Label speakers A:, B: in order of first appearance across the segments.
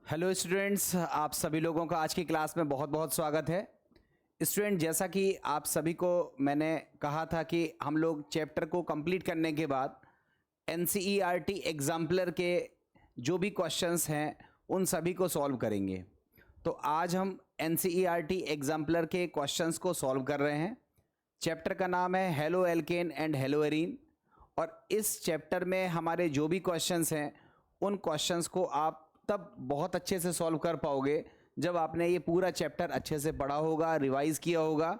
A: Hello students, आप सभी लोगों का आज की क्लास में बहुत बहुत स्वागत है। स्टूडेंट, जैसा कि आप सभी को मैंने कहा था कि हम लोग चैप्टर को कंप्लीट करने के बाद एनसीईआरटी एग्जाम्पलर के जो भी क्वेश्चंस हैं उन सभी को सॉल्व करेंगे। तो आज हम एनसीईआरटी एग्जाम्पलर के क्वेश्चंस को सॉल्व कर रहे हैं। चैप्टर का नाम है halo alkane and hello arene, और इस चैप्टर में हमारे जो भी क्वेश्चंस हैं उन क्वेश्चंस को आप तब बहुत अच्छे से सॉल्व कर पाओगे जब आपने ये पूरा चैप्टर अच्छे से पढ़ा होगा, रिवाइज किया होगा।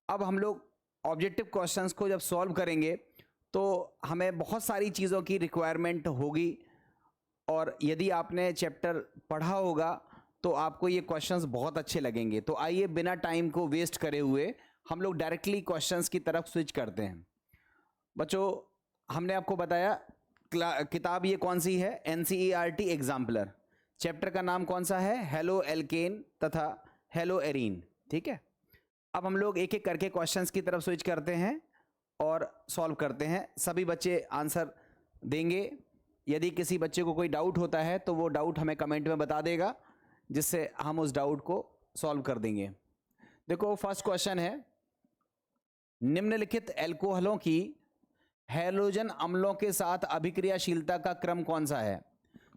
A: अब हम लोग ऑब्जेक्टिव क्वेश्चंस को जब सॉल्व करेंगे तो हमें बहुत सारी चीज़ों की रिक्वायरमेंट होगी, और यदि आपने चैप्टर पढ़ा होगा तो आपको ये क्वेश्चंस बहुत अच्छे लगेंगे। तो आइए बिना टाइम को वेस्ट करे हुए हम लोग डायरेक्टली क्वेश्चंस की तरफ स्विच करते हैं। बच्चों, हमने आपको बताया किताब ये कौन सी है, एनसीईआरटी एग्जाम्पलर। चैप्टर का नाम कौन सा है, हेलो एल्केन तथा हेलो एरीन। ठीक है, अब हम लोग एक एक करके क्वेश्चंस की तरफ स्विच करते हैं और सॉल्व करते हैं। सभी बच्चे आंसर देंगे। यदि किसी बच्चे को कोई डाउट होता है तो वो डाउट हमें कमेंट में बता देगा, जिससे हम उस डाउट को सॉल्व कर देंगे। देखो, फर्स्ट क्वेश्चन है, निम्नलिखित एल्कोहलों की हैलोजन अम्लों के साथ अभिक्रियाशीलता का क्रम कौन सा है।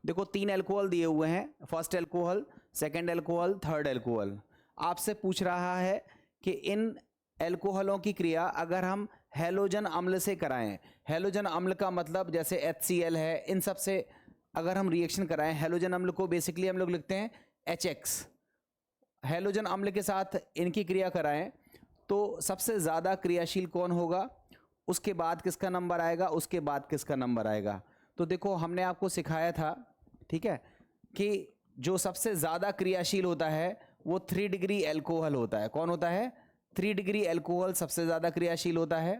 A: देखो, 3 एल्कोहल दिए हुए हैं, first alcohol, second alcohol, third alcohol. आपसे पूछ रहा है कि इन एल्कोहलों की क्रिया अगर हम हैलोजन अम्ल से कराएं, हैलोजन अम्ल का मतलब जैसे HCl है, इन सब से अगर हम रिएक्शन कराएं, हैलोजन अम्ल को बेसिकली हम लोग लिखते हैं HX, हैलोजन अम्ल के साथ इनकी क्रिया कराएं तो सबसे ज़्यादा क्रियाशील कौन होगा, उसके बाद किसका नंबर आएगा, उसके बाद किसका नंबर आएगा। तो देखो, हमने आपको सिखाया था, ठीक है, कि जो सबसे ज़्यादा क्रियाशील होता है वो 3 डिग्री एल्कोहल होता है। कौन होता है, 3 डिग्री एल्कोहल सबसे ज़्यादा क्रियाशील होता है।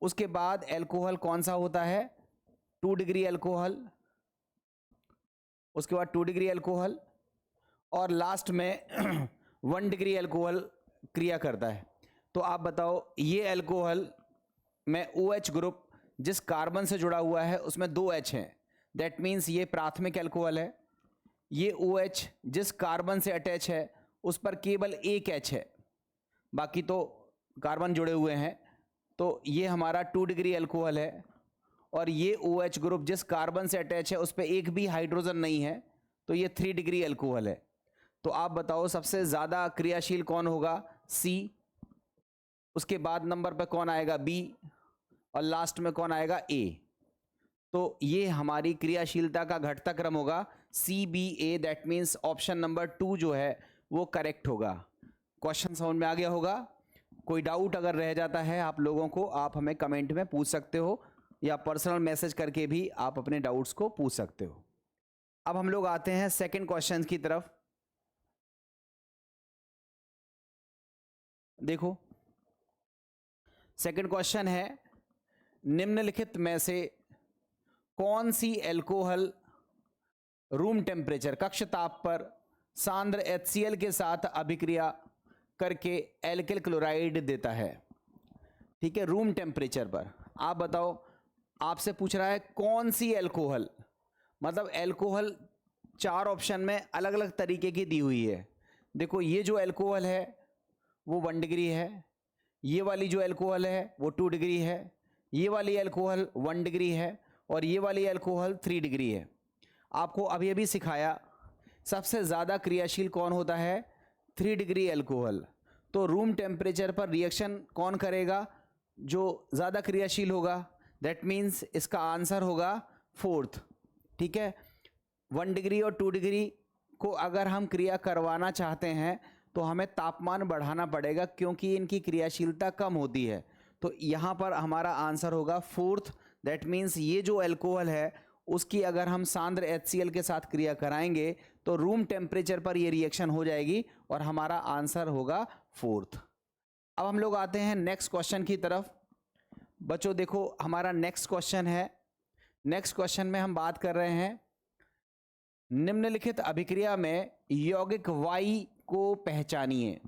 A: उसके बाद एल्कोहल कौन सा होता है, 2 डिग्री एल्कोहल, उसके बाद 2 डिग्री एल्कोहल, और लास्ट में 1 डिग्री एल्कोहल क्रिया करता है। तो आप बताओ, ये एल्कोहल में OH ग्रुप जिस कार्बन से जुड़ा हुआ है उसमें 2 H हैं, दैट मीन्स ये प्राथमिक एल्कोहल है। ये OH जिस कार्बन से अटैच है उस पर केवल 1 H है, बाकी तो कार्बन जुड़े हुए हैं, तो ये हमारा 2 डिग्री एल्कोहल है। और ये OH ग्रुप जिस कार्बन से अटैच है उस पर एक भी हाइड्रोजन नहीं है, तो ये 3 डिग्री एल्कोहल है। तो आप बताओ सबसे ज़्यादा क्रियाशील कौन होगा, C, उसके बाद नंबर पर कौन आएगा, B, और लास्ट में कौन आएगा, A। तो ये हमारी क्रियाशीलता का घटता क्रम होगा CBA, that means option number 2 जो है वो करेक्ट होगा। क्वेश्चन समझ में आ गया होगा। कोई डाउट अगर रह जाता है आप लोगों को, आप हमें कमेंट में पूछ सकते हो या पर्सनल मैसेज करके भी आप अपने डाउट्स को पूछ सकते हो। अब हम लोग आते हैं सेकंड क्वेश्चन की तरफ। देखो, सेकंड क्वेश्चन है, निम्नलिखित में से कौन सी एल्कोहल रूम टेम्परेचर, कक्ष ताप पर सांद्र HCl के साथ अभिक्रिया करके एल्किल क्लोराइड देता है। ठीक है, रूम टेम्परेचर पर। आप बताओ, आपसे पूछ रहा है कौन सी एल्कोहल, मतलब एल्कोहल 4 ऑप्शन में अलग अलग तरीके की दी हुई है। देखो, ये जो एल्कोहल है वो 1 डिग्री है, ये वाली जो एल्कोहल है वो 2 डिग्री है, ये वाली एल्कोहल 1 डिग्री है, और ये वाली एल्कोहल 3 डिग्री है। आपको अभी अभी सिखाया सबसे ज़्यादा क्रियाशील कौन होता है, 3 डिग्री एल्कोहल। तो रूम टेम्परेचर पर रिएक्शन कौन करेगा, जो ज़्यादा क्रियाशील होगा, दैट मीन्स इसका आंसर होगा 4th। ठीक है, 1 डिग्री और 2 डिग्री को अगर हम क्रिया करवाना चाहते हैं तो हमें तापमान बढ़ाना पड़ेगा, क्योंकि इनकी क्रियाशीलता कम होती है। तो यहाँ पर हमारा आंसर होगा 4th, दैट मीन्स ये जो एल्कोहल है उसकी अगर हम सांद्र HCl के साथ क्रिया कराएंगे तो रूम टेम्परेचर पर ये रिएक्शन हो जाएगी और हमारा आंसर होगा 4th। अब हम लोग आते हैं नेक्स्ट क्वेश्चन की तरफ। बच्चों देखो, हमारा नेक्स्ट क्वेश्चन है, नेक्स्ट क्वेश्चन में हम बात कर रहे हैं, निम्नलिखित अभिक्रिया में यौगिक Y को पहचानिए।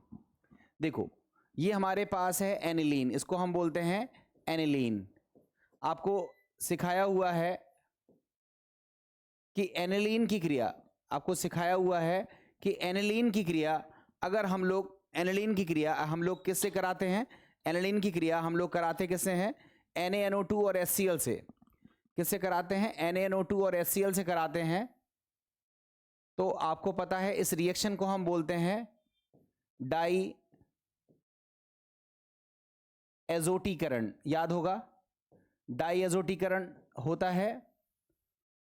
A: देखो, ये हमारे पास है एनिलीन, इसको हम बोलते हैं एनिलीन। आपको सिखाया हुआ है कि एनिलीन की क्रिया, आपको सिखाया हुआ है कि एनिलीन की क्रिया, अगर हम लोग एनिलीन की क्रिया हम लोग किससे कराते हैं, एनिलीन की क्रिया हम लोग कराते किससे हैं, NaNO2 और HCl से। किससे कराते हैं, NaNO2 और HCl से कराते हैं। तो आपको पता है इस रिएक्शन को हम बोलते हैं डाई एजोटीकरण, याद होगा, डाई एजोटीकरण होता है।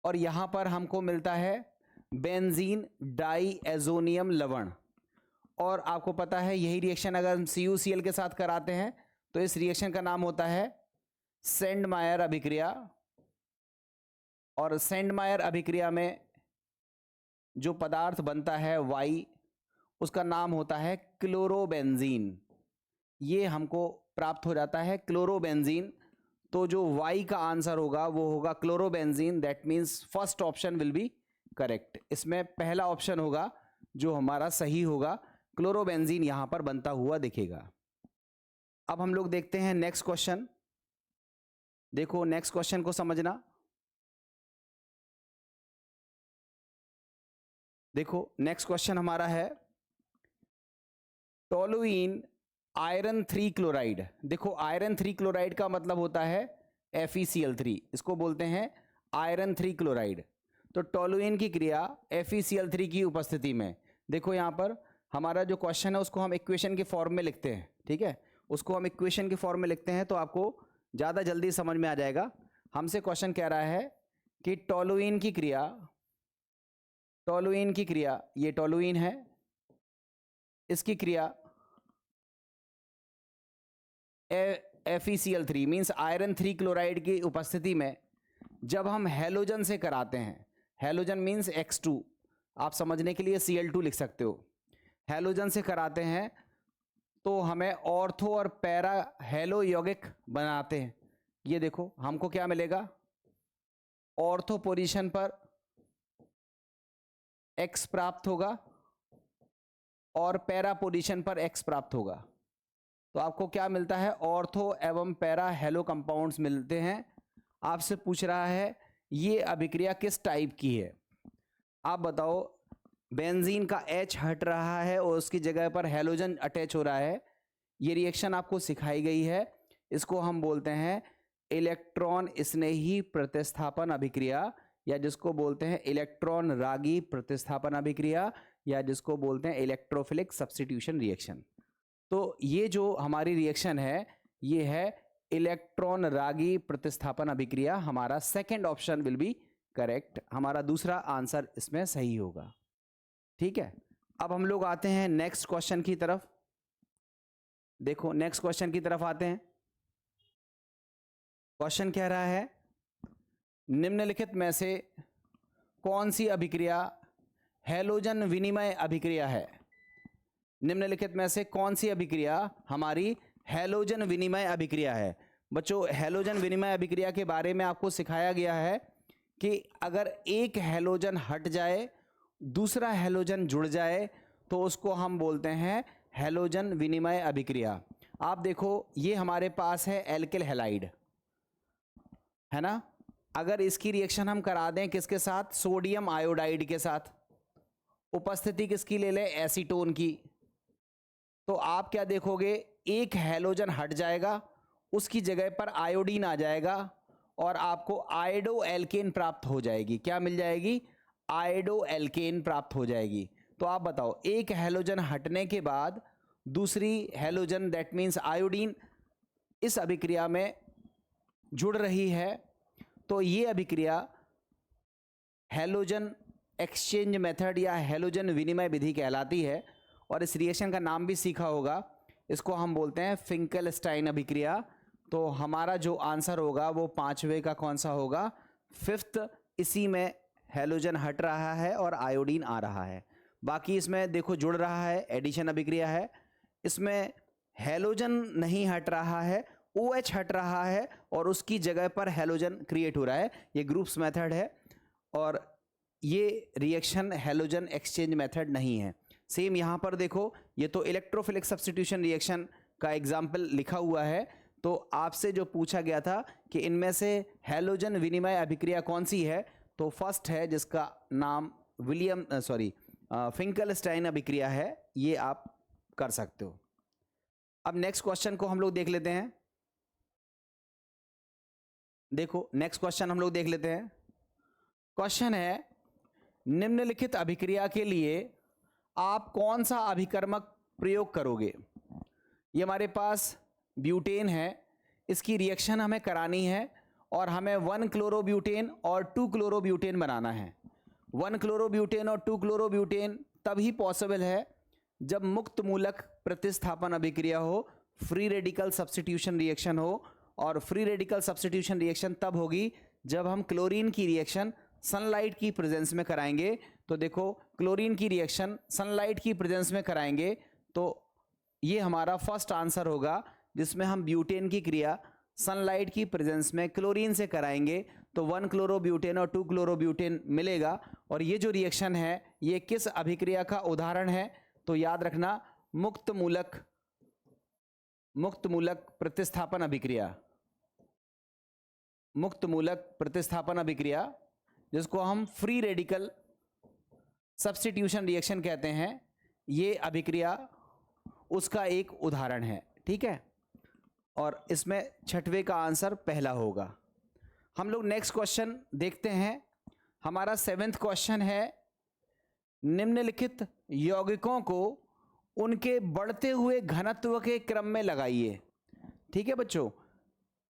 A: और यहां पर हमको मिलता है बेंजीन डाई एजोनियम लवण। और आपको पता है यही रिएक्शन अगर हम CuCl के साथ कराते हैं तो इस रिएक्शन का नाम होता है सेंडमायर अभिक्रिया। और सेंडमायर अभिक्रिया में जो पदार्थ बनता है Y, उसका नाम होता है क्लोरोबेंजीन। ये हमको प्राप्त हो जाता है क्लोरोबेंजीन। तो जो Y का आंसर होगा वो होगा chlorobenzene. That means first option will be correct. इसमें पहला ऑप्शन होगा जो हमारा सही होगा, क्लोरोबेंजीन यहां पर बनता हुआ दिखेगा। अब हम लोग देखते हैं नेक्स्ट क्वेश्चन। देखो नेक्स्ट क्वेश्चन को समझना। देखो नेक्स्ट क्वेश्चन हमारा है टोलुइन आयरन 3 क्लोराइड। देखो आयरन 3 क्लोराइड का मतलब होता है FeCl3, इसको बोलते हैं आयरन 3 क्लोराइड। तो टोलुइन की क्रिया FeCl3 की उपस्थिति में, देखो यहां पर हमारा जो क्वेश्चन है उसको हम इक्वेशन के फॉर्म में लिखते हैं, ठीक है, उसको हम इक्वेशन के फॉर्म में लिखते हैं तो आपको ज़्यादा जल्दी समझ में आ जाएगा। हमसे क्वेश्चन कह रहा है कि टोलुइन की क्रिया, टोलुइन की क्रिया, ये टोलुइन है, इसकी क्रिया FeCl3 मीन्स आयरन 3 क्लोराइड की उपस्थिति में जब हम हैलोजन से कराते हैं, हैलोजन मीन्स X2, आप समझने के लिए Cl2 लिख सकते हो, हैलोजन से कराते हैं तो हमें ऑर्थो और पैरा हेलो यौगिक बनाते हैं। ये देखो हमको क्या मिलेगा, ऑर्थो पोजीशन पर X प्राप्त होगा और पैरा पोजीशन पर X प्राप्त होगा। तो आपको क्या मिलता है, ऑर्थो एवं पैरा हेलो कंपाउंड्स मिलते हैं। आपसे पूछ रहा है ये अभिक्रिया किस टाइप की है, आप बताओ। बेंजीन का H हट रहा है और उसकी जगह पर हैलोजन अटैच हो रहा है। ये रिएक्शन आपको सिखाई गई है, इसको हम बोलते हैं इलेक्ट्रॉन स्नेही प्रतिस्थापन अभिक्रिया, या जिसको बोलते हैं इलेक्ट्रॉन रागी प्रतिस्थापन अभिक्रिया, या जिसको बोलते हैं इलेक्ट्रोफिलिक सब्स्टिट्यूशन रिएक्शन। तो ये जो हमारी रिएक्शन है ये है इलेक्ट्रॉन रागी प्रतिस्थापन अभिक्रिया। हमारा second option will be correct, हमारा दूसरा आंसर इसमें सही होगा, ठीक है। अब हम लोग आते हैं नेक्स्ट क्वेश्चन की तरफ। देखो नेक्स्ट क्वेश्चन की तरफ आते हैं। क्वेश्चन कह रहा है निम्नलिखित में से कौन सी अभिक्रिया हैलोजन विनिमय अभिक्रिया है। निम्नलिखित में से कौन सी अभिक्रिया हमारी हैलोजन विनिमय अभिक्रिया है। बच्चों हैलोजन विनिमय अभिक्रिया के बारे में आपको सिखाया गया है कि अगर एक हैलोजन हट जाए दूसरा हैलोजन जुड़ जाए तो उसको हम बोलते हैं हैलोजन विनिमय अभिक्रिया। आप देखो ये हमारे पास है एल्किल हैलाइड, है ना, अगर इसकी रिएक्शन हम करा दें किसके साथ, सोडियम आयोडाइड के साथ, उपस्थिति किसकी ले लें, एसीटोन की, तो आप क्या देखोगे एक हैलोजन हट जाएगा उसकी जगह पर आयोडीन आ जाएगा और आपको आयोडो एल्केन प्राप्त हो जाएगी। क्या मिल जाएगी, आयोडो एल्केन प्राप्त हो जाएगी। तो आप बताओ एक हैलोजन हटने के बाद दूसरी हैलोजन दैट मीन्स आयोडीन इस अभिक्रिया में जुड़ रही है, तो ये अभिक्रिया हैलोजन एक्सचेंज मेथड या हैलोजन विनिमय विधि कहलाती है। और इस रिएक्शन का नाम भी सीखा होगा, इसको हम बोलते हैं फिंकलस्टाइन अभिक्रिया। तो हमारा जो आंसर होगा वो पांचवे का कौन सा होगा, फिफ्थ। इसी में हैलोजन हट रहा है और आयोडीन आ रहा है। बाकी इसमें देखो जुड़ रहा है, एडिशन अभिक्रिया है, इसमें हैलोजन नहीं हट रहा है, OH हट रहा है और उसकी जगह पर हैलोजन क्रिएट हो रहा है। ये ग्रुप्स मेथड है और ये रिएक्शन हैलोजन एक्सचेंज मेथड नहीं है। सेम यहाँ पर देखो ये तो इलेक्ट्रोफिलिक सब्स्टिट्यूशन रिएक्शन का एग्जाम्पल लिखा हुआ है। तो आपसे जो पूछा गया था कि इनमें से हैलोजन विनिमय अभिक्रिया कौन सी है, तो फर्स्ट है जिसका नाम फिंकलस्टाइन अभिक्रिया है, ये आप कर सकते हो। अब नेक्स्ट क्वेश्चन को हम लोग देख लेते हैं। देखो नेक्स्ट क्वेश्चन हम लोग देख लेते हैं। क्वेश्चन है, निम्नलिखित अभिक्रिया के लिए आप कौन सा अभिकर्मक प्रयोग करोगे। ये हमारे पास ब्यूटेन है, इसकी रिएक्शन हमें करानी है और हमें 1 क्लोरोब्यूटेन और 2 क्लोरोब्यूटेन बनाना है। 1 क्लोरोब्यूटेन और 2 क्लोरोब्यूटेन तभी पॉसिबल है जब मुक्त मूलक प्रतिस्थापन अभिक्रिया हो, फ्री रेडिकल सब्स्टिट्यूशन रिएक्शन हो, और फ्री रेडिकल सब्स्टिट्यूशन रिएक्शन तब होगी जब हम क्लोरीन की रिएक्शन सनलाइट की प्रेजेंस में कराएंगे। तो देखो क्लोरीन की रिएक्शन सनलाइट की प्रेजेंस में कराएंगे तो ये हमारा फर्स्ट आंसर होगा, जिसमें हम ब्यूटेन की क्रिया सनलाइट की प्रेजेंस में क्लोरीन से कराएंगे तो 1 क्लोरोब्यूटेन और 2 क्लोरोब्यूटेन मिलेगा। और ये जो रिएक्शन है ये किस अभिक्रिया का उदाहरण है, तो याद रखना मुक्त मूलक प्रतिस्थापन अभिक्रिया, मुक्त मूलक प्रतिस्थापन अभिक्रिया, जिसको हम फ्री रेडिकल सब्स्टिट्यूशन रिएक्शन कहते हैं, ये अभिक्रिया उसका एक उदाहरण है। ठीक है, और इसमें छठवें का आंसर पहला होगा। हम लोग नेक्स्ट क्वेश्चन देखते हैं। हमारा 7वां क्वेश्चन है, निम्नलिखित यौगिकों को उनके बढ़ते हुए घनत्व के क्रम में लगाइए। ठीक है बच्चों,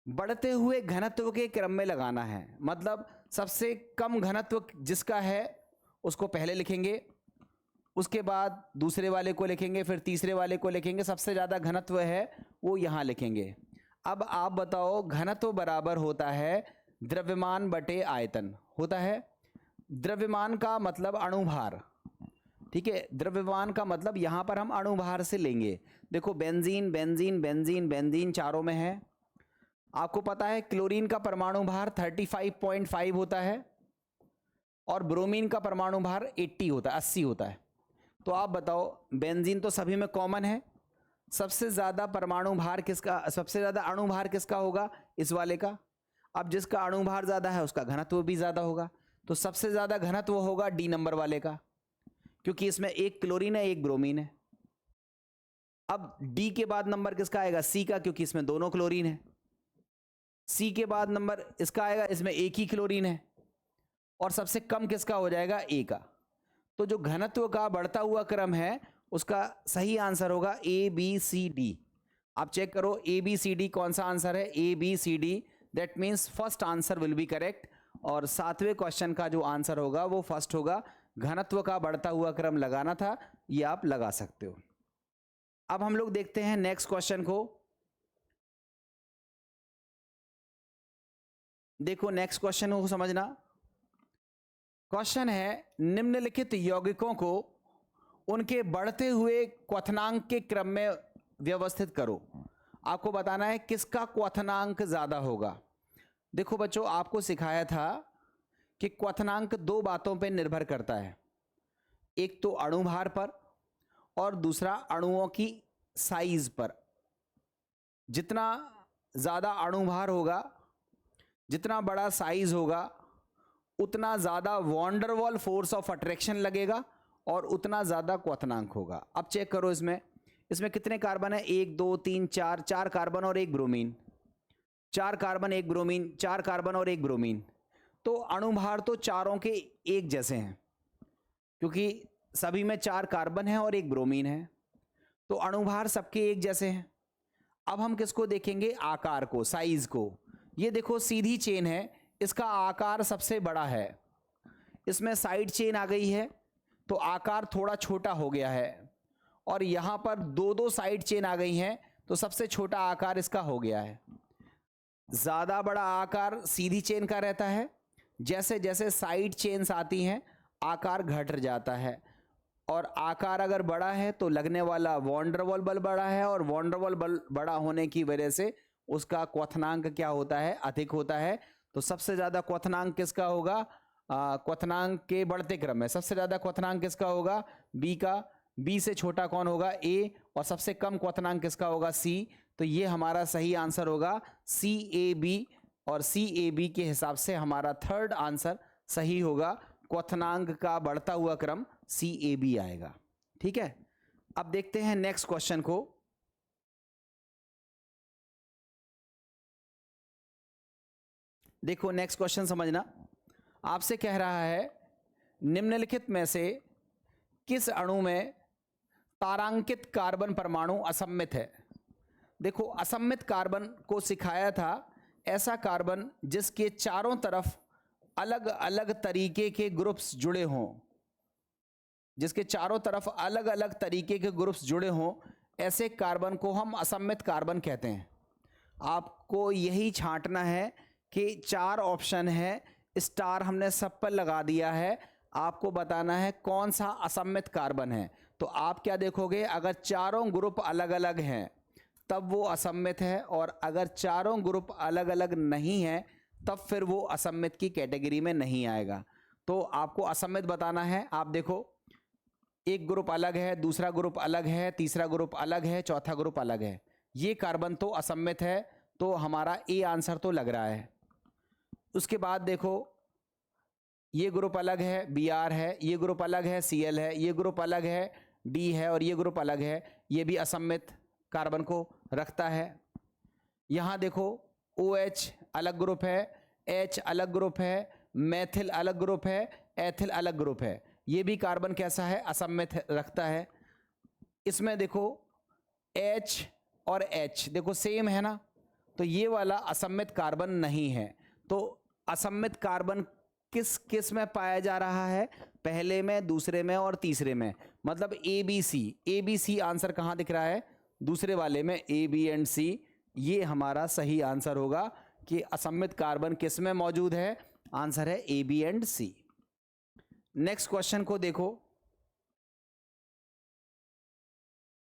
A: बढ़ते हुए घनत्व के क्रम में लगाना है, मतलब सबसे कम घनत्व जिसका है उसको पहले लिखेंगे, उसके बाद दूसरे वाले को लिखेंगे, फिर तीसरे वाले को लिखेंगे, सबसे ज़्यादा घनत्व है वो यहाँ लिखेंगे। अब आप बताओ, घनत्व बराबर होता है द्रव्यमान बटे आयतन, होता है। द्रव्यमान का मतलब अणुभार, ठीक है, द्रव्यमान का मतलब यहाँ पर हम अणुभार से लेंगे। देखो बेंजीन बेंजीन बेंजीन बेंजीन चारों में है। आपको पता है क्लोरीन का परमाणु भार 35.5 होता है और ब्रोमीन का परमाणु भार 80 होता है, 80 होता है। तो आप बताओ, बेंजीन तो सभी में कॉमन है, सबसे ज़्यादा परमाणु भार किसका, सबसे ज़्यादा अणु भार किसका होगा, इस वाले का। अब जिसका अणु भार ज़्यादा है उसका घनत्व भी ज़्यादा होगा, तो सबसे ज़्यादा घनत्व होगा डी नंबर वाले का, क्योंकि इसमें एक क्लोरीन है एक ब्रोमीन है। अब डी के बाद नंबर किसका आएगा, सी का, क्योंकि इसमें दोनों क्लोरीन है। सी के बाद नंबर इसका आएगा, इसमें एक ही क्लोरीन है। और सबसे कम किसका हो जाएगा, ए का। तो जो घनत्व का बढ़ता हुआ क्रम है उसका सही आंसर होगा ए बी सी डी। आप चेक करो ए बी सी डी कौन सा आंसर है, A B C D, that means first answer will be correct. और 7वें क्वेश्चन का जो आंसर होगा वो फर्स्ट होगा। घनत्व का बढ़ता हुआ क्रम लगाना था, ये आप लगा सकते हो। अब हम लोग देखते हैं नेक्स्ट क्वेश्चन को। देखो नेक्स्ट क्वेश्चन को समझना। क्वेश्चन है, निम्नलिखित यौगिकों को उनके बढ़ते हुए क्वथनांक के क्रम में व्यवस्थित करो। आपको बताना है किसका क्वथनांक ज्यादा होगा। देखो बच्चों, आपको सिखाया था कि क्वथनांक दो बातों पर निर्भर करता है, एक तो अणु भार पर और दूसरा अणुओं की साइज पर। जितना ज्यादा अणु भार होगा, जितना बड़ा साइज होगा, उतना ज़्यादा van der Waals force of attraction लगेगा और उतना ज़्यादा क्वथनांक होगा। अब चेक करो इसमें कितने कार्बन है, 1 2 3 4, 4 कार्बन और एक ब्रोमीन, 4 कार्बन एक ब्रोमीन, 4 कार्बन और एक ब्रोमीन। तो अणुभार तो चारों के एक जैसे हैं, क्योंकि सभी में 4 कार्बन है और एक ब्रोमीन है, तो अणुभार सबके एक जैसे हैं। अब हम किसको देखेंगे, आकार को, साइज को। ये देखो सीधी चेन है, इसका आकार सबसे बड़ा है, इसमें साइड चेन आ गई है तो आकार थोड़ा छोटा हो गया है, और यहाँ पर दो साइड चेन आ गई हैं तो सबसे छोटा आकार इसका हो गया है। ज़्यादा बड़ा आकार सीधी चेन का रहता है, जैसे जैसे साइड चेन्स आती हैं आकार घट जाता है, और आकार अगर बड़ा है तो लगने वाला वॉन डेर वाल बल बड़ा है, और वॉन डेर वाल बल बड़ा होने की वजह से उसका क्वथनांक क्या होता है, अधिक होता है। तो सबसे ज़्यादा क्वथनांक किसका होगा, क्वथनांक के बढ़ते क्रम में सबसे ज़्यादा क्वथनांक किसका होगा, बी का। बी से छोटा कौन होगा, ए, और सबसे कम क्वथनांक किसका होगा, सी। तो ये हमारा सही आंसर होगा सी ए बी, और सी ए बी के हिसाब से हमारा थर्ड आंसर सही होगा, क्वथनांक का बढ़ता हुआ क्रम CAB आएगा। ठीक है, अब देखते हैं नेक्स्ट क्वेश्चन को। देखो नेक्स्ट क्वेश्चन समझना, आपसे कह रहा है निम्नलिखित में से किस अणु में तारांकित कार्बन परमाणु असममित है। देखो असममित कार्बन को सिखाया था ऐसा कार्बन जिसके चारों तरफ अलग अलग तरीके के ग्रुप्स जुड़े हों, जिसके चारों तरफ अलग अलग तरीके के ग्रुप्स जुड़े हों, ऐसे कार्बन को हम असममित कार्बन कहते हैं। आपको यही छांटना है कि 4 ऑप्शन है, स्टार हमने सब पर लगा दिया है, आपको बताना है कौन सा असममित कार्बन है। तो आप क्या देखोगे, अगर चारों ग्रुप अलग अलग हैं तब वो असममित है, और अगर चारों ग्रुप अलग अलग नहीं है तब फिर वो असममित की कैटेगरी में नहीं आएगा। तो आपको असममित बताना है। आप देखो एक ग्रुप अलग है, दूसरा ग्रुप अलग है, तीसरा ग्रुप अलग है, चौथा ग्रुप अलग है, ये कार्बन तो असममित है। तो हमारा ए आंसर तो लग रहा है। उसके बाद देखो ये ग्रुप अलग है, Br है, ये ग्रुप अलग है, Cl है, ये ग्रुप अलग है, D है, और ये ग्रुप अलग है, ये भी असममित कार्बन को रखता है। यहाँ देखो OH अलग ग्रुप है, H अलग ग्रुप है, मैथिल अलग ग्रुप है, एथिल अलग ग्रुप है, ये भी कार्बन कैसा है, असममित रखता है। इसमें देखो H और H देखो सेम है ना, तो ये वाला असममित कार्बन नहीं है। तो असममित कार्बन किस किस में पाया जा रहा है, पहले में, दूसरे में और तीसरे में, मतलब ABC आंसर कहाँ दिख रहा है, दूसरे वाले में, A, B एंड C। ये हमारा सही आंसर होगा कि असममित कार्बन किस में मौजूद है, आंसर है A, B and C। Next question को देखो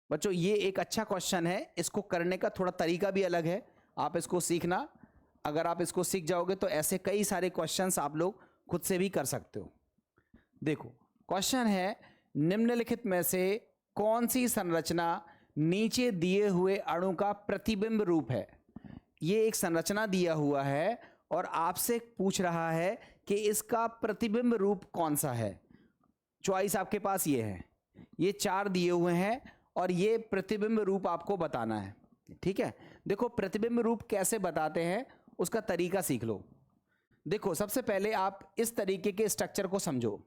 A: बच्चों, ये एक अच्छा क्वेश्चन है, इसको करने का थोड़ा तरीका भी अलग है, आप इसको सीखना। अगर आप इसको सीख जाओगे तो ऐसे कई सारे क्वेश्चंस आप लोग खुद से भी कर सकते हो। देखो क्वेश्चन है, निम्नलिखित में से कौन सी संरचना नीचे दिए हुए अणु का प्रतिबिंब रूप है। ये एक संरचना दिया हुआ है और आपसे पूछ रहा है कि इसका प्रतिबिंब रूप कौन सा है। चॉइस आपके पास ये है, ये 4 दिए हुए हैं और ये प्रतिबिंब रूप आपको बताना है। ठीक है, देखो प्रतिबिंब रूप कैसे बताते हैं उसका तरीका सीख लो। देखो सबसे पहले आप इस तरीके के स्ट्रक्चर को समझो,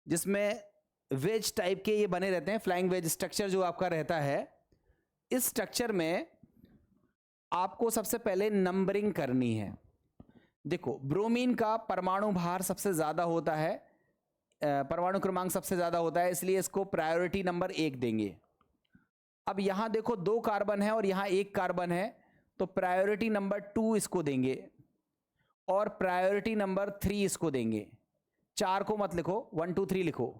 A: जिसमें वेज टाइप के ये बने रहते हैं, फ्लाइंग वेज स्ट्रक्चर जो आपका रहता है। इस स्ट्रक्चर में आपको सबसे पहले नंबरिंग करनी है। देखो ब्रोमीन का परमाणु भार सबसे ज़्यादा होता है, परमाणु क्रमांक सबसे ज़्यादा होता है, इसलिए इसको प्रायोरिटी नंबर 1 देंगे। अब यहाँ देखो 2 कार्बन है और यहाँ 1 कार्बन है, तो प्रायोरिटी नंबर 2 इसको देंगे और प्रायोरिटी नंबर 3 इसको देंगे। 4 को मत लिखो, 1 2 3 लिखो।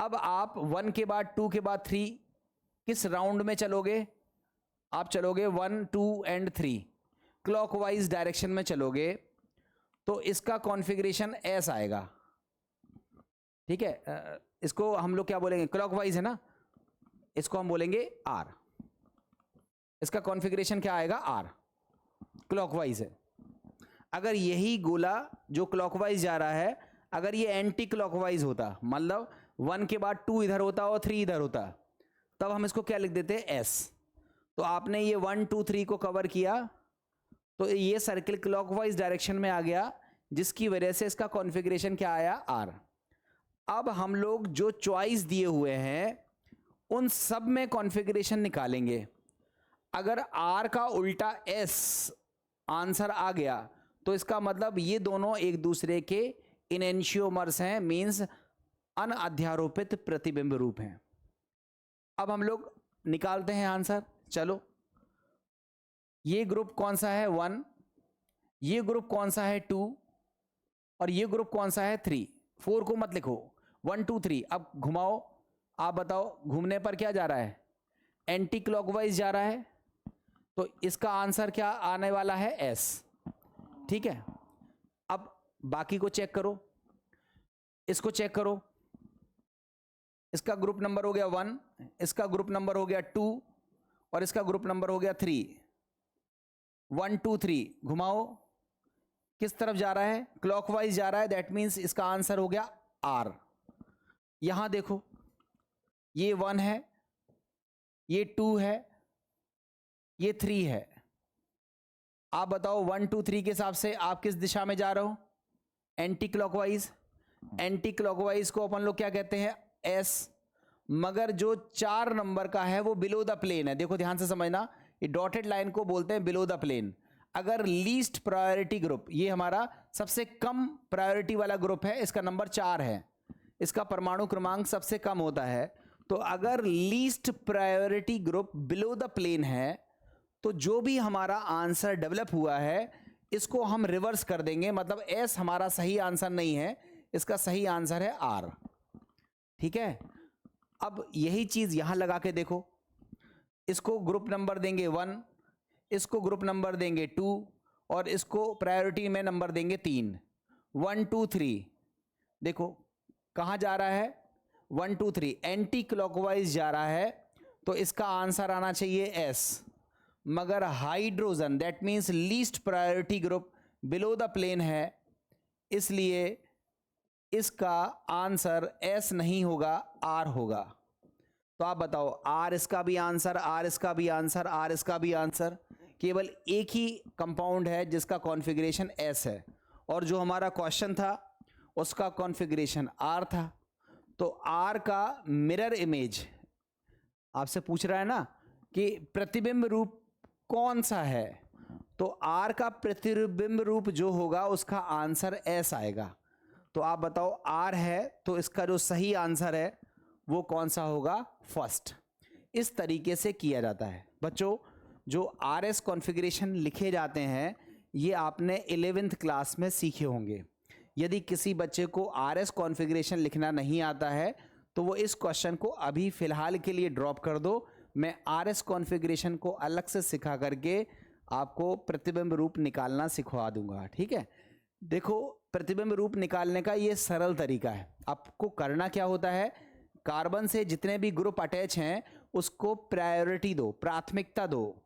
A: अब आप 1 के बाद 2 के बाद 3 किस राउंड में चलोगे, आप चलोगे 1 2 एंड 3 क्लॉकवाइज डायरेक्शन में चलोगे, तो इसका कॉन्फ़िगरेशन ऐसा आएगा। ठीक है, इसको हम लोग क्या बोलेंगे, क्लॉकवाइज है ना, इसको हम बोलेंगे R। इसका कॉन्फ़िगरेशन क्या आएगा, R, क्लॉकवाइज है। अगर यही गोला जो क्लॉकवाइज जा रहा है, अगर ये एंटी क्लॉकवाइज होता, मतलब 1 के बाद 2 इधर होता और 3 इधर होता, तब हम इसको क्या लिख देते, S। तो आपने ये 1 2 3 को कवर किया, तो ये सर्किल क्लॉकवाइज डायरेक्शन में आ गया, जिसकी वजह से इसका कॉन्फ़िगरेशन क्या आया, R। अब हम लोग जो चॉइस दिए हुए हैं उन सब में कॉन्फ़िगरेशन निकालेंगे। अगर R का उल्टा S आंसर आ गया तो इसका मतलब ये दोनों एक दूसरे के इनेंशियोमर्स हैं, मींस अनअध्यारोपित प्रतिबिंब रूप हैं। अब हम लोग निकालते हैं आंसर। चलो, ये ग्रुप कौन सा है, 1, ये ग्रुप कौन सा है, 2, और ये ग्रुप कौन सा है, 3। 4 को मत लिखो, 1 2 3। अब घुमाओ, आप बताओ घूमने पर क्या जा रहा है, एंटी क्लॉकवाइज जा रहा है, तो इसका आंसर क्या आने वाला है, S। ठीक है, अब बाकी को चेक करो, इसको चेक करो, इसका ग्रुप नंबर हो गया 1, इसका ग्रुप नंबर हो गया 2 और इसका ग्रुप नंबर हो गया 3। 1 2 3 घुमाओ, किस तरफ जा रहा है, क्लॉकवाइज जा रहा है, दैट मीन्स इसका आंसर हो गया आर। यहां देखो ये 1 है, ये 2 है, ये 3 है। आप बताओ 1 2 3 के हिसाब से आप किस दिशा में जा रहे हो, एंटी क्लॉकवाइज। एंटी क्लॉकवाइज को अपन लोग क्या कहते हैं, एस। मगर जो 4 नंबर का है वो बिलो द प्लेन है। देखो ध्यान से समझना, ये डॉटेड लाइन को बोलते हैं बिलो द प्लेन। अगर लीस्ट प्रायोरिटी ग्रुप, ये हमारा सबसे कम प्रायोरिटी वाला ग्रुप है, इसका नंबर 4 है, इसका परमाणु क्रमांक सबसे कम होता है, तो अगर least priority group below the plane है तो जो भी हमारा आंसर डेवलप हुआ है इसको हम रिवर्स कर देंगे। मतलब एस हमारा सही आंसर नहीं है, इसका सही आंसर है आर। ठीक है, अब यही चीज यहां लगा के देखो, इसको ग्रुप नंबर देंगे 1, इसको ग्रुप नंबर देंगे 2 और इसको प्रायोरिटी में नंबर देंगे 3। 1 2 3 देखो कहां जा रहा है, 1 2 3 एंटी क्लॉकवाइज जा रहा है, तो इसका आंसर आना चाहिए एस। मगर hydrogen that means least priority group below the plane है, इसलिए इसका आंसर एस नहीं होगा, आर होगा। तो आप बताओ, आर इसका भी आंसर, आर इसका भी आंसर, आर इसका भी आंसर। केवल एक ही कंपाउंड है जिसका कॉन्फ़िगरेशन एस है, और जो हमारा क्वेश्चन था उसका कॉन्फ़िगरेशन आर था। तो आर का मिरर इमेज आपसे पूछ रहा है ना कि प्रतिबिंब रूप कौन सा है, तो आर का प्रतिबिंब रूप जो होगा उसका आंसर एस आएगा। तो आप बताओ आर है तो इसका जो सही आंसर है वो कौन सा होगा, फर्स्ट। इस तरीके से किया जाता है बच्चों। जो आर एस कॉन्फ़िगरेशन लिखे जाते हैं ये आपने 11th क्लास में सीखे होंगे। यदि किसी बच्चे को आर एस कॉन्फ़िगरेशन लिखना नहीं आता है तो वो इस क्वेश्चन को अभी फ़िलहाल के लिए ड्रॉप कर दो, मैं आर एस कॉन्फ़िगरेशन को अलग से सिखा करके आपको प्रतिबिंब रूप निकालना सिखवा दूंगा। ठीक है, देखो प्रतिबिंब रूप निकालने का ये सरल तरीका है। आपको करना क्या होता है, कार्बन से जितने भी ग्रुप अटैच हैं उसको प्रायोरिटी दो, प्राथमिकता दो।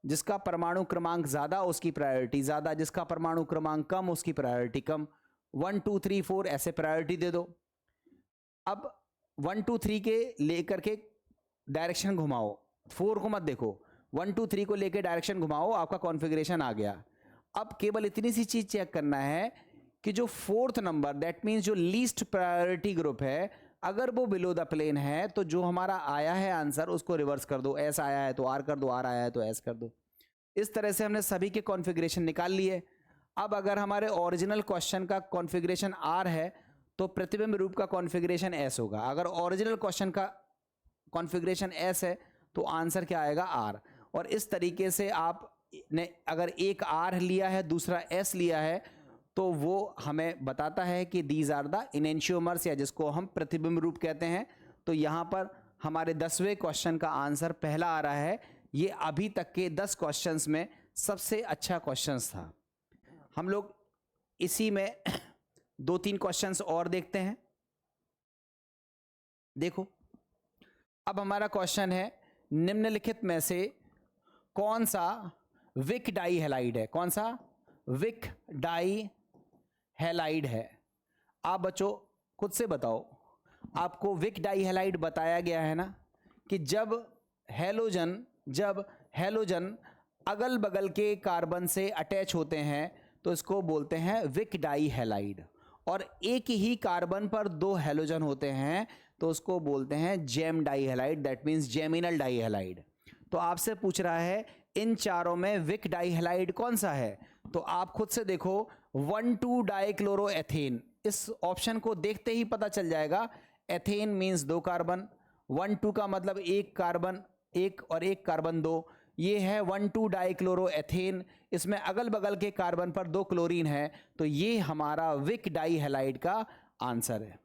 A: जिसका परमाणु क्रमांक ज़्यादा उसकी प्रायोरिटी ज़्यादा, जिसका परमाणु क्रमांक कम उसकी प्रायोरिटी कम। 1 2 3 4 ऐसे प्रायोरिटी दे दो। अब 1 2 3 के लेकर के डायरेक्शन घुमाओ, 4 को मत देखो, 1 2 3 को लेकर डायरेक्शन घुमाओ, आपका कॉन्फ़िगरेशन आ गया। अब केवल इतनी सी चीज़ चेक करना है कि जो 4th नंबर दैट मीन्स जो लीस्ट प्रायोरिटी ग्रुप है, अगर वो बिलो द प्लेन है तो जो हमारा आया है आंसर उसको रिवर्स कर दो। एस आया है तो आर कर दो, आर आया है तो एस कर दो। इस तरह से हमने सभी के कॉन्फ़िगरेशन निकाल लिए। अब अगर हमारे ओरिजिनल क्वेश्चन का कॉन्फ़िगरेशन आर है तो प्रतिबिंब रूप का कॉन्फ़िगरेशन एस होगा। अगर ओरिजिनल क्वेश्चन का कॉन्फ़िगरेशन एस है तो आंसर क्या आएगा, आर। और इस तरीके से आपने अगर एक आर लिया है दूसरा एस लिया है तो वो हमें बताता है कि दीज आर द इनेंशियोमर्स, या जिसको हम प्रतिबिंब रूप कहते हैं। तो यहाँ पर हमारे 10वें क्वेश्चन का आंसर पहला आ रहा है। ये अभी तक के 10 क्वेश्चंस में सबसे अच्छा क्वेश्चंस था। हम लोग इसी में 2-3 क्वेश्चंस और देखते हैं। देखो अब हमारा क्वेश्चन है, निम्नलिखित में से कौन सा विक डाई हैलाइड है, कौन सा विक डाई हैलाइड है। आप बच्चों खुद से बताओ, आपको विक डाई हैलाइड बताया गया है ना कि जब हैलोजन अगल बगल के कार्बन से अटैच होते हैं तो इसको बोलते हैं विक डाई हैलाइड। और एक ही कार्बन पर 2 हैलोजन होते हैं तो उसको बोलते हैं gem di halide, that means geminal di halide. तो आपसे पूछ रहा है इन चारों में विक डाई हैलाइड कौन सा है, तो आप खुद से देखो 1 2 डाइक्लोरोएथेन, इस ऑप्शन को देखते ही पता चल जाएगा। एथेन मीन्स 2 कार्बन, 1 2 का मतलब 1 कार्बन 1 और 1 कार्बन 2, ये है 1 2 डाइक्लोरोएथेन। इसमें अगल बगल के कार्बन पर 2 क्लोरीन है, तो ये हमारा विक डाई हैलाइड का आंसर है।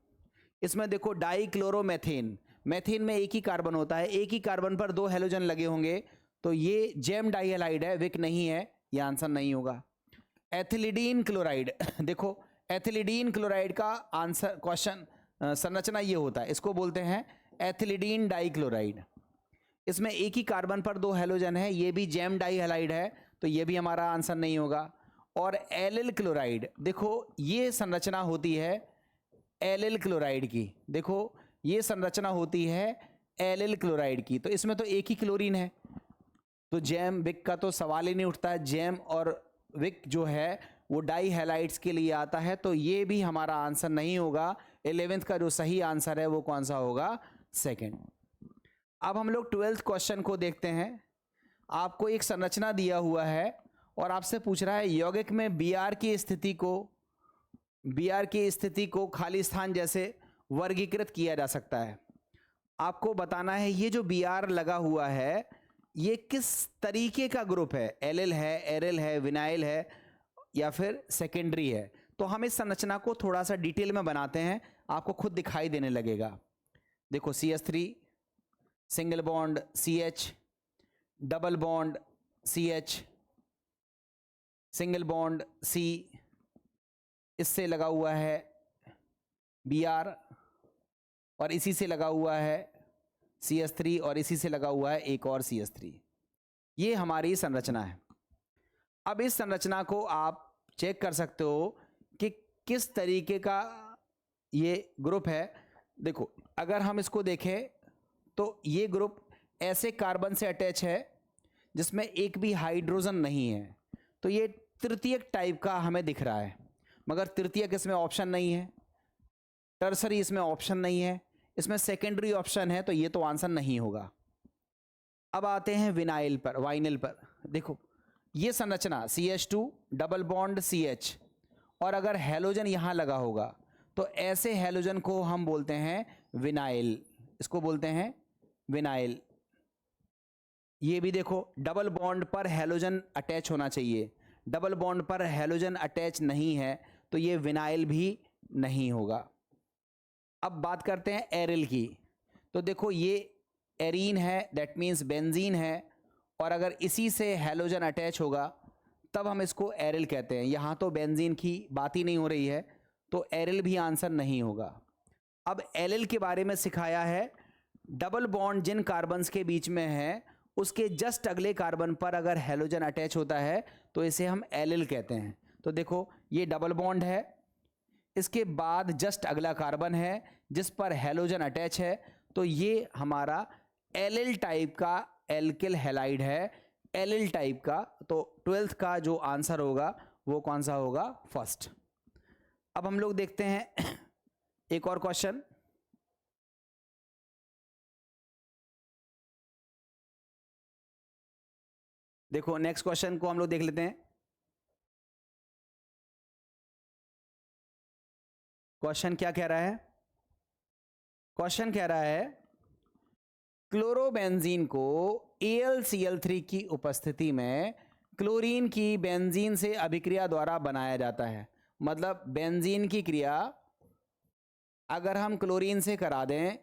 A: इसमें देखो डाइक्लोरोमेथेन, मेथेन में एक ही कार्बन होता है, एक ही कार्बन पर 2 हैलोजन लगे होंगे, तो ये जेम डाई हैलाइड है, विक नहीं है, ये आंसर नहीं होगा। एथिलीडीन क्लोराइड देखो एथिलीडीन क्लोराइड का आंसर क्वेश्चन संरचना ये होता है, इसको बोलते हैं एथिलीडीन डाइक्लोराइड। इसमें एक ही कार्बन पर 2 हैलोजन है, ये भी जेम डाई हैलाइड है, तो ये भी हमारा आंसर नहीं होगा। और एलिल क्लोराइड, देखो ये संरचना होती है एलिल क्लोराइड की, देखो ये संरचना होती है एलिल क्लोराइड की। तो इसमें तो एक ही क्लोरीन है, तो जैम विक का तो सवाल ही नहीं उठता है। जैम और विक जो है वो डाई हैलाइड्स के लिए आता है, तो ये भी हमारा आंसर नहीं होगा। 11th का जो सही आंसर है वो कौन सा होगा? सेकंड। अब हम लोग 12th क्वेश्चन को देखते हैं। आपको एक संरचना दिया हुआ है और आपसे पूछ रहा है यौगिक में Br की स्थिति को खाली स्थान जैसे वर्गीकृत किया जा सकता है। आपको बताना है ये जो Br लगा हुआ है ये किस तरीके का ग्रुप है, एलिल है, एरिल है, विनाइल है या फिर सेकेंडरी है। तो हम इस संरचना को थोड़ा सा डिटेल में बनाते हैं, आपको खुद दिखाई देने लगेगा। देखो CH3 single bond CH, double bond CH, single bond C, इससे लगा हुआ है Br और इसी से लगा हुआ है CH3 और इसी से लगा हुआ है एक और CH3। ये हमारी संरचना है। अब इस संरचना को आप चेक कर सकते हो कि किस तरीके का ये ग्रुप है। देखो अगर हम इसको देखें तो ये ग्रुप ऐसे कार्बन से अटैच है जिसमें एक भी हाइड्रोजन नहीं है, तो ये तृतीयक टाइप का हमें दिख रहा है। मगर तृतीयक इसमें ऑप्शन नहीं है, टर्सरी इसमें ऑप्शन नहीं है, इसमें सेकेंडरी ऑप्शन है, तो ये तो आंसर नहीं होगा। अब आते हैं विनाइल पर, वाइनिल पर। देखो ये संरचना CH2 डबल बॉन्ड CH और अगर हैलोजन यहाँ लगा होगा तो ऐसे हैलोजन को हम बोलते हैं विनाइल, इसको बोलते हैं विनाइल। ये भी देखो डबल बॉन्ड पर हैलोजन अटैच होना चाहिए, डबल बॉन्ड पर हैलोजन अटैच नहीं है तो ये विनाइल भी नहीं होगा। अब बात करते हैं एरिल की। तो देखो ये एरीन है, दैट मीन्स बेंजीन है, और अगर इसी से हैलोजन अटैच होगा तब हम इसको एरिल कहते हैं। यहाँ तो बेंजीन की बात ही नहीं हो रही है, तो एरिल भी आंसर नहीं होगा। अब एलिल के बारे में सिखाया है, डबल बॉन्ड जिन कार्बन्स के बीच में है उसके जस्ट अगले कार्बन पर अगर हैलोजन अटैच होता है तो इसे हम एलिल कहते हैं। तो देखो ये डबल बॉन्ड है, इसके बाद जस्ट अगला कार्बन है जिस पर हैलोजन अटैच है, तो ये हमारा एलिल टाइप का एल्किल हैलाइड है, एलिल टाइप का। तो 12th का जो आंसर होगा वो कौन सा होगा? फर्स्ट। अब हम लोग देखते हैं एक और क्वेश्चन। देखो नेक्स्ट क्वेश्चन को हम लोग देख लेते हैं। क्वेश्चन क्या कह रहा है? क्वेश्चन कह रहा है क्लोरोबेंजीन को AlCl3 की उपस्थिति में क्लोरीन की बेंजीन से अभिक्रिया द्वारा बनाया जाता है। मतलब बेंजीन की क्रिया अगर हम क्लोरीन से करा दें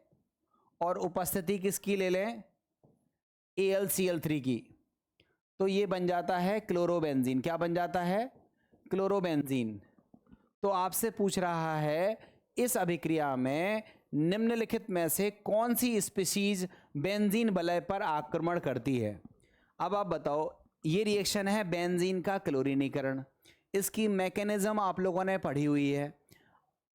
A: और उपस्थिति किसकी ले लें? AlCl3 की, तो ये बन जाता है क्लोरोबेंजीन। क्या बन जाता है? क्लोरोबेंजीन। तो आपसे पूछ रहा है इस अभिक्रिया में निम्नलिखित में से कौन सी स्पीशीज बेंजीन वलय पर आक्रमण करती है। अब आप बताओ, ये रिएक्शन है बेंजीन का क्लोरीनीकरण, इसकी मैकेनिज्म आप लोगों ने पढ़ी हुई है।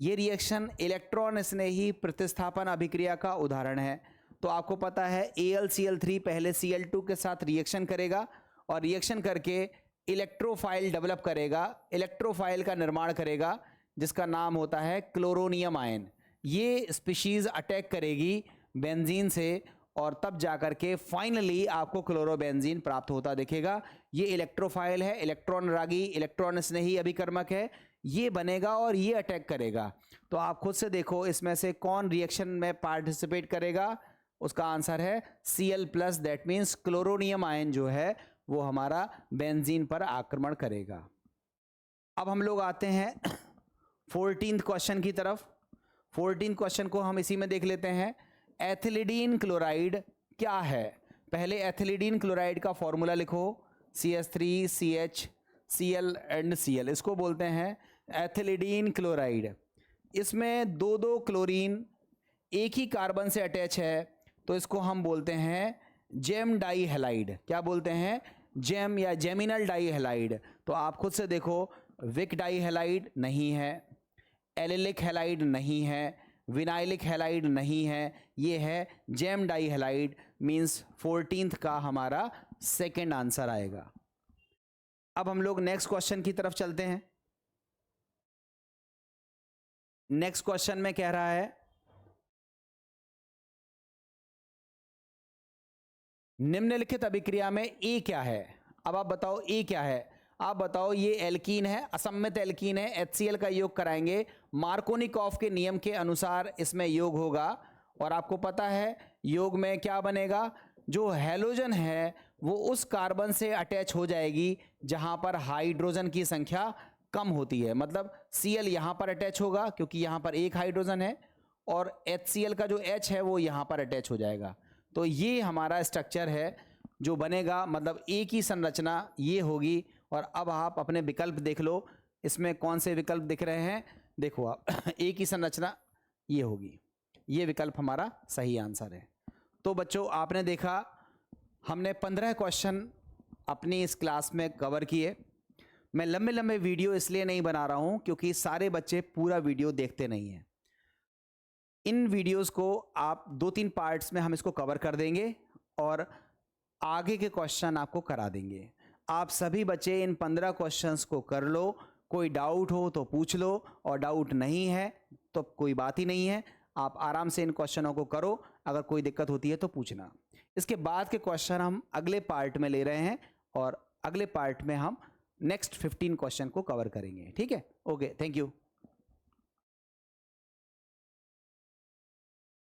A: ये रिएक्शन इलेक्ट्रॉन स्नेही प्रतिस्थापन अभिक्रिया का उदाहरण है। तो आपको पता है AlCl3 पहले Cl2 के साथ रिएक्शन करेगा और रिएक्शन करके इलेक्ट्रोफाइल डेवलप करेगा, इलेक्ट्रोफाइल का निर्माण करेगा जिसका नाम होता है क्लोरोनियम आयन। ये स्पीशीज अटैक करेगी बेंजीन से और तब जाकर के फाइनली आपको क्लोरोबेंजीन प्राप्त होता दिखेगा। ये इलेक्ट्रोफाइल है, इलेक्ट्रॉन रागी, इलेक्ट्रॉन स्नेही अभिकर्मक है, ये बनेगा और ये अटैक करेगा। तो आप खुद से देखो इसमें से कौन रिएक्शन में पार्टिसिपेट करेगा। उसका आंसर है Cl+, that means chloronium ion जो है वो हमारा बेंजीन पर आक्रमण करेगा। अब हम लोग आते हैं 14th क्वेश्चन की तरफ। 14th क्वेश्चन को हम इसी में देख लेते हैं। एथिलीडीन क्लोराइड क्या है? पहले एथिलीडीन क्लोराइड का फॉर्मूला लिखो, CH3 CH Cl and Cl, इसको बोलते हैं एथिलीडीन क्लोराइड। इसमें दो दो क्लोरीन एक ही कार्बन से अटैच है तो इसको हम बोलते हैं जेम डाई हैलाइड। क्या बोलते हैं? जेम या जेमिनल डाई हैलाइड। तो आप खुद से देखो, विक डाई हैलाइड नहीं है, एलिलिक हैलाइड नहीं है, विनाइलिक हैलाइड नहीं है, ये है GeM di halide. Means 14th का हमारा सेकेंड आंसर आएगा। अब हम लोग नेक्स्ट क्वेश्चन की तरफ चलते हैं। नेक्स्ट क्वेश्चन में कह रहा है निम्नलिखित अभिक्रिया में ए क्या है। अब आप बताओ ए क्या है। आप बताओ, ये एल्कीन है, असम्मित एल्कीन है, HCl का योग कराएंगे, मार्कोनिकॉफ के नियम के अनुसार इसमें योग होगा। और आपको पता है योग में क्या बनेगा, जो हैलोजन है वो उस कार्बन से अटैच हो जाएगी जहां पर हाइड्रोजन की संख्या कम होती है। मतलब Cl यहां पर अटैच होगा क्योंकि यहां पर एक हाइड्रोजन है, और HCl का जो H है वो यहां पर अटैच हो जाएगा। तो ये हमारा स्ट्रक्चर है जो बनेगा, मतलब ए की संरचना ये होगी। और अब आप अपने विकल्प देख लो, इसमें कौन से विकल्प दिख रहे हैं। देखो आप ए की संरचना ये होगी, ये विकल्प हमारा सही आंसर है। तो बच्चों आपने देखा, हमने 15 क्वेश्चन अपनी इस क्लास में कवर किए। मैं लंबे लंबे वीडियो इसलिए नहीं बना रहा हूँ क्योंकि सारे बच्चे पूरा वीडियो देखते नहीं हैं। इन वीडियोस को आप 2-3 पार्ट्स में हम इसको कवर कर देंगे और आगे के क्वेश्चन आपको करा देंगे। आप सभी बच्चे इन 15 क्वेश्चंस को कर लो। कोई डाउट हो तो पूछ लो, और डाउट नहीं है तो कोई बात ही नहीं है, आप आराम से इन क्वेश्चनों को करो। अगर कोई दिक्कत होती है तो पूछना। इसके बाद के क्वेश्चन हम अगले पार्ट में ले रहे हैं, और अगले पार्ट में हम नेक्स्ट 15 क्वेश्चन को कवर करेंगे। ठीक है, ओके, थैंक यू।